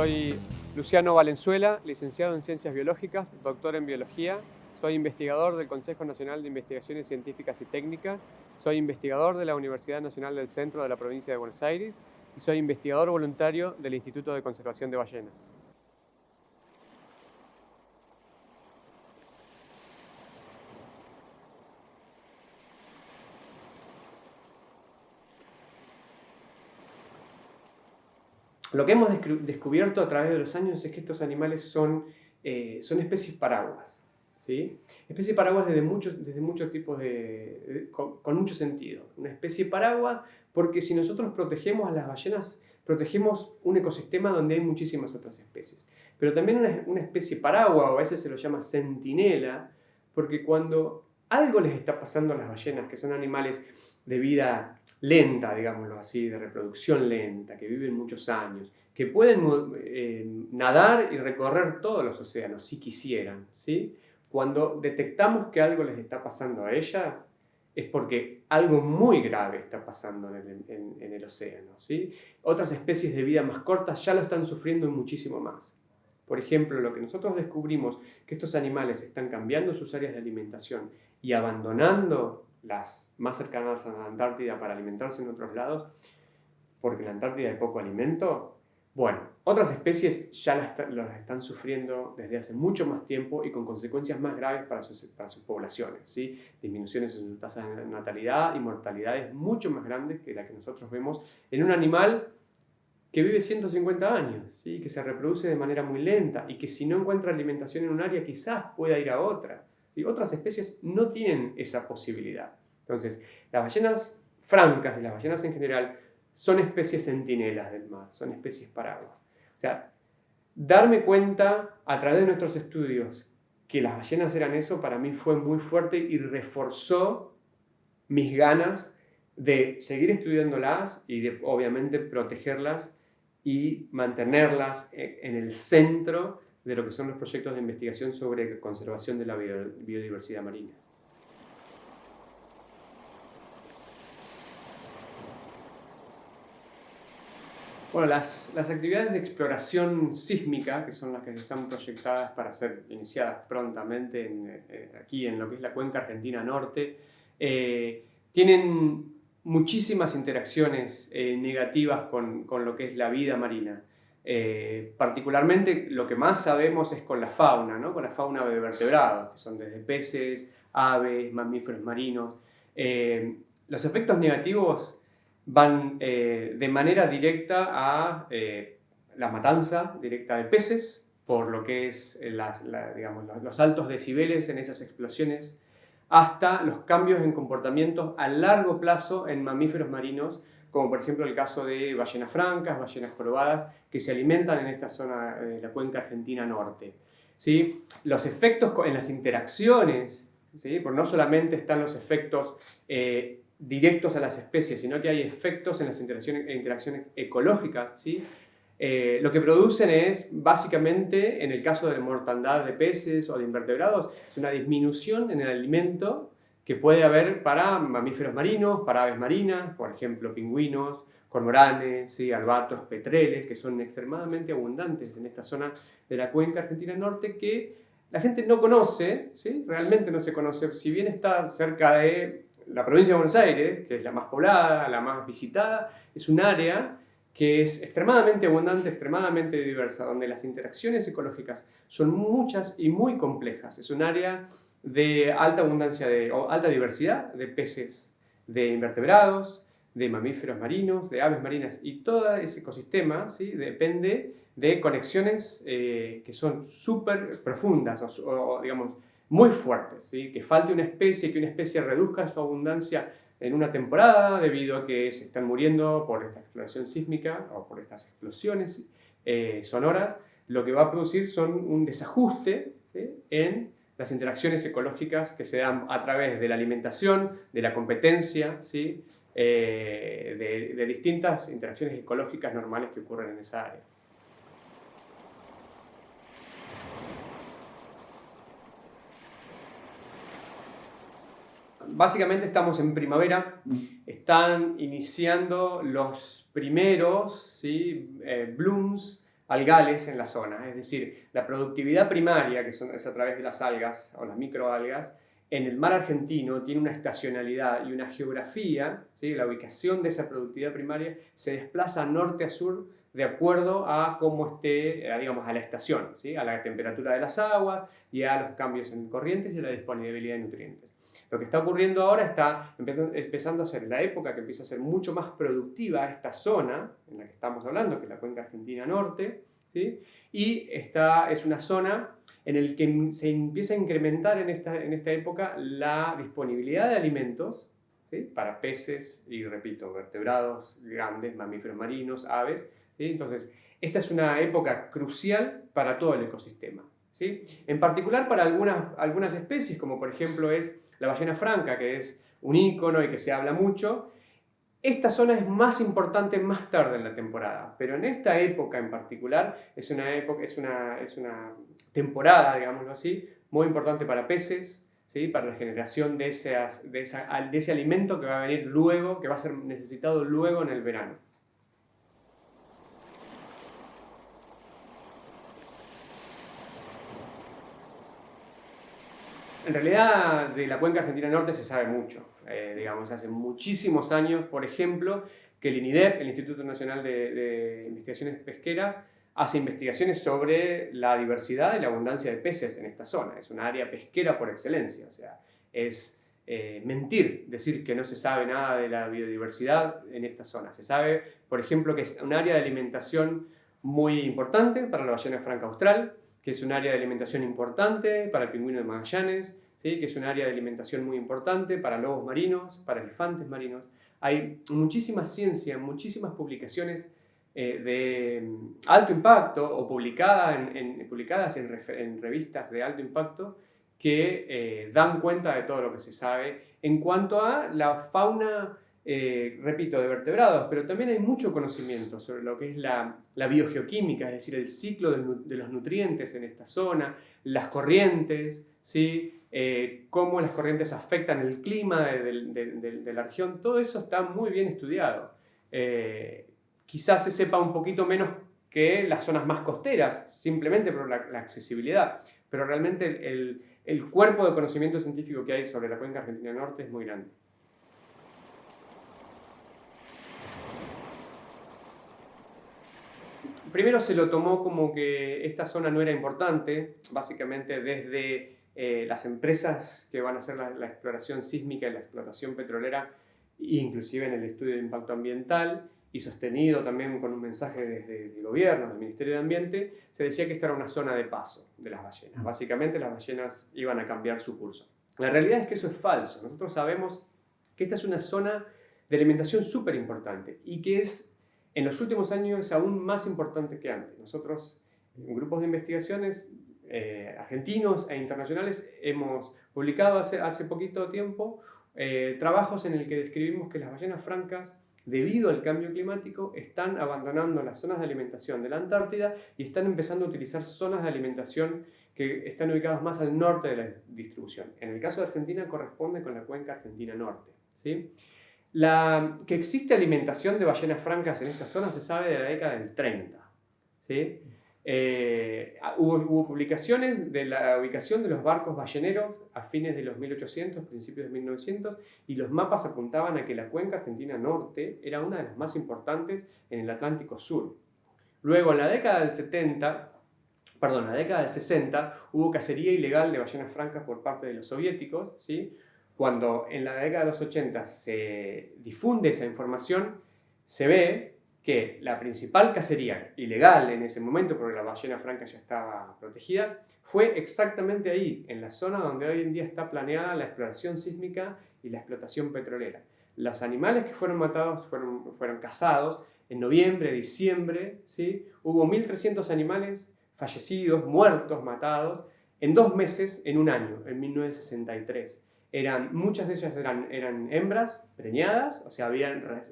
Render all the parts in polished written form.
Soy Luciano Valenzuela, licenciado en Ciencias Biológicas, doctor en Biología. Soy investigador del Consejo Nacional de Investigaciones Científicas y Técnicas. Soy investigador de la Universidad Nacional del Centro de la Provincia de Buenos Aires y soy investigador voluntario del Instituto de Conservación de Ballenas. Lo que hemos descubierto a través de los años es que estos animales son especies paraguas, ¿sí? Especies paraguas desde muchos tipos con mucho sentido. Una especie paraguas porque si nosotros protegemos a las ballenas, protegemos un ecosistema donde hay muchísimas otras especies. Pero también una especie paraguas, o a veces se lo llama centinela, porque cuando algo les está pasando a las ballenas, que son animales de vida lenta, digámoslo así, de reproducción lenta, que viven muchos años, que pueden nadar y recorrer todos los océanos si quisieran, ¿sí? Cuando detectamos que algo les está pasando a ellas, es porque algo muy grave está pasando en el océano, ¿sí? Otras especies de vida más cortas ya lo están sufriendo muchísimo más. Por ejemplo, lo que nosotros descubrimos, que estos animales están cambiando sus áreas de alimentación y abandonando las más cercanas a la Antártida para alimentarse en otros lados, porque en la Antártida hay poco alimento. Bueno, otras especies ya las están sufriendo desde hace mucho más tiempo y con consecuencias más graves para sus poblaciones, ¿sí? Disminuciones en su tasa de natalidad y mortalidades mucho más grandes que la que nosotros vemos en un animal que vive 150 años, ¿sí? Que se reproduce de manera muy lenta y que si no encuentra alimentación en un área quizás pueda ir a otra. ¿Sí? Otras especies no tienen esa posibilidad. Entonces, las ballenas francas y las ballenas en general son especies centinelas del mar, son especies paraguas. O sea, darme cuenta a través de nuestros estudios que las ballenas eran eso, para mí fue muy fuerte y reforzó mis ganas de seguir estudiándolas y de, obviamente, protegerlas y mantenerlas en el centro de lo que son los proyectos de investigación sobre conservación de la biodiversidad marina. Bueno, las actividades de exploración sísmica, que son las que están proyectadas para ser iniciadas prontamente aquí en lo que es la cuenca argentina norte, tienen muchísimas interacciones negativas con lo que es la vida marina. Particularmente lo que más sabemos es con la fauna, ¿no? Con la fauna de vertebrados, que son desde peces, aves, mamíferos marinos. Los efectos negativos van de manera directa a la matanza directa de peces, por lo que es digamos, los altos decibeles en esas explosiones, hasta los cambios en comportamientos a largo plazo en mamíferos marinos, como por ejemplo el caso de ballenas francas, ballenas jorobadas, que se alimentan en esta zona de la cuenca argentina norte. ¿Sí? Los efectos en las interacciones, ¿sí? Porque no solamente están los efectos directos a las especies, sino que hay efectos en las interacciones ecológicas, ¿sí? Lo que producen es, básicamente, en el caso de la mortandad de peces o de invertebrados, es una disminución en el alimento que puede haber para mamíferos marinos, para aves marinas, por ejemplo, pingüinos, cormoranes, ¿sí? Albatros, petreles, que son extremadamente abundantes en esta zona de la cuenca argentina norte, que la gente no conoce, ¿sí? Realmente no se conoce, si bien está cerca de la provincia de Buenos Aires, que es la más poblada, la más visitada, es un área que es extremadamente abundante, extremadamente diversa, donde las interacciones ecológicas son muchas y muy complejas. Es un área de alta abundancia, o alta diversidad de peces, de invertebrados, de mamíferos marinos, de aves marinas, y todo ese ecosistema, ¿sí? Depende de conexiones que son súper profundas o, digamos, muy fuertes, ¿sí? Que falte una especie, que una especie reduzca su abundancia en una temporada debido a que se están muriendo por esta exploración sísmica o por estas explosiones sonoras, lo que va a producir son un desajuste, ¿sí? En las interacciones ecológicas que se dan a través de la alimentación, de la competencia, ¿sí? De distintas interacciones ecológicas normales que ocurren en esa área. Básicamente estamos en primavera, están iniciando los primeros, ¿sí? Blooms algales en la zona, es decir, la productividad primaria, que es a través de las algas o las microalgas, en el mar argentino tiene una estacionalidad y una geografía, ¿sí? La ubicación de esa productividad primaria se desplaza norte a sur de acuerdo a cómo esté, digamos, a la estación, ¿sí? A la temperatura de las aguas y a los cambios en corrientes y a la disponibilidad de nutrientes. Lo que está ocurriendo ahora está empezando a ser la época que empieza a ser mucho más productiva esta zona en la que estamos hablando, que es la cuenca argentina norte, ¿sí? Y esta es una zona en la que se empieza a incrementar en esta época la disponibilidad de alimentos, ¿sí? Para peces y, repito, vertebrados grandes, mamíferos marinos, aves, ¿sí? Entonces, esta es una época crucial para todo el ecosistema, ¿sí? En particular para algunas especies, como por ejemplo es la ballena franca, que es un ícono y que se habla mucho. Esta zona es más importante más tarde en la temporada, pero en esta época en particular es una temporada, digámoslo así, muy importante para peces, ¿sí? Para la generación de ese alimento que va a venir luego, que va a ser necesitado luego en el verano. En realidad, de la cuenca argentina norte se sabe mucho. Digamos, hace muchísimos años, por ejemplo, que el INIDEP, el Instituto Nacional de Investigaciones Pesqueras, hace investigaciones sobre la diversidad y la abundancia de peces en esta zona. Es una área pesquera por excelencia. O sea, es mentir decir que no se sabe nada de la biodiversidad en esta zona. Se sabe, por ejemplo, que es un área de alimentación muy importante para la ballena franca austral, que es un área de alimentación importante para el pingüino de Magallanes, ¿sí? Que es un área de alimentación muy importante para lobos marinos, para elefantes marinos. Hay muchísima ciencia, muchísimas publicaciones de alto impacto o publicadas en revistas de alto impacto que dan cuenta de todo lo que se sabe en cuanto a la fauna, repito, de vertebrados, pero también hay mucho conocimiento sobre lo que es la biogeoquímica, es decir, el ciclo de los nutrientes en esta zona, las corrientes, ¿sí? Cómo las corrientes afectan el clima de la región. Todo eso está muy bien estudiado. Quizás se sepa un poquito menos que las zonas más costeras, simplemente por la accesibilidad, pero realmente el cuerpo de conocimiento científico que hay sobre la cuenca argentina norte es muy grande. Primero se lo tomó como que esta zona no era importante, básicamente desde las empresas que van a hacer la exploración sísmica y la explotación petrolera, inclusive en el estudio de impacto ambiental, y sostenido también con un mensaje desde el gobierno, del Ministerio de Ambiente, se decía que esta era una zona de paso de las ballenas. Básicamente las ballenas iban a cambiar su curso. La realidad es que eso es falso. Nosotros sabemos que esta es una zona de alimentación súper importante y que es, en los últimos años, es aún más importante que antes. Nosotros, en grupos de investigaciones argentinos e internacionales, hemos publicado hace poquito tiempo trabajos en el que describimos que las ballenas francas, debido al cambio climático, están abandonando las zonas de alimentación de la Antártida y están empezando a utilizar zonas de alimentación que están ubicadas más al norte de la distribución. En el caso de Argentina corresponde con la cuenca argentina norte, ¿sí? Que existe alimentación de ballenas francas en esta zona se sabe de la década del 30, ¿sí? Hubo publicaciones de la ubicación de los barcos balleneros a fines de los 1800, principios de 1900, y los mapas apuntaban a que la cuenca argentina norte era una de las más importantes en el Atlántico Sur. Luego, en la década del 60, hubo cacería ilegal de ballenas francas por parte de los soviéticos, ¿sí? Cuando en la década de los 80 se difunde esa información, se ve que la principal cacería ilegal en ese momento, porque la ballena franca ya estaba protegida, fue exactamente ahí, en la zona donde hoy en día está planeada la exploración sísmica y la explotación petrolera. Los animales que fueron matados fueron cazados en noviembre, diciembre, ¿sí? Hubo 1.300 animales fallecidos, muertos, matados, en 2 meses, en un año, en 1963. Muchas de ellas eran hembras preñadas, o sea,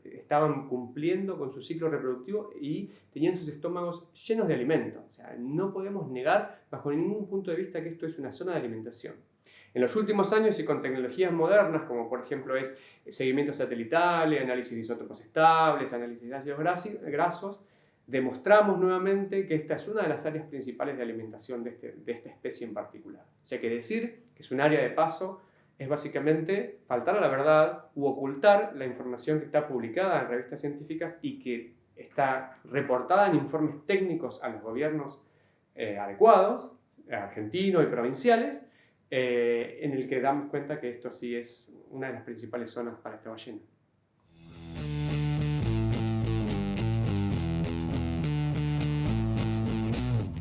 estaban cumpliendo con su ciclo reproductivo y tenían sus estómagos llenos de alimento. O sea, no podemos negar bajo ningún punto de vista que esto es una zona de alimentación. En los últimos años y con tecnologías modernas, como por ejemplo es seguimiento satelital, análisis de isótopos estables, análisis de ácidos grasos, demostramos nuevamente que esta es una de las áreas principales de alimentación de esta especie en particular. O sea, que decir que es un área de paso es básicamente faltar a la verdad u ocultar la información que está publicada en revistas científicas y que está reportada en informes técnicos a los gobiernos adecuados, argentinos y provinciales, en el que damos cuenta que esto sí es una de las principales zonas para esta ballena.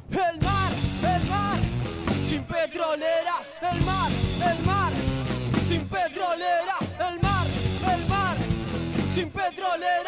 El mar, sin petroleras, el mar, sin petroleras, el mar, sin petroleras.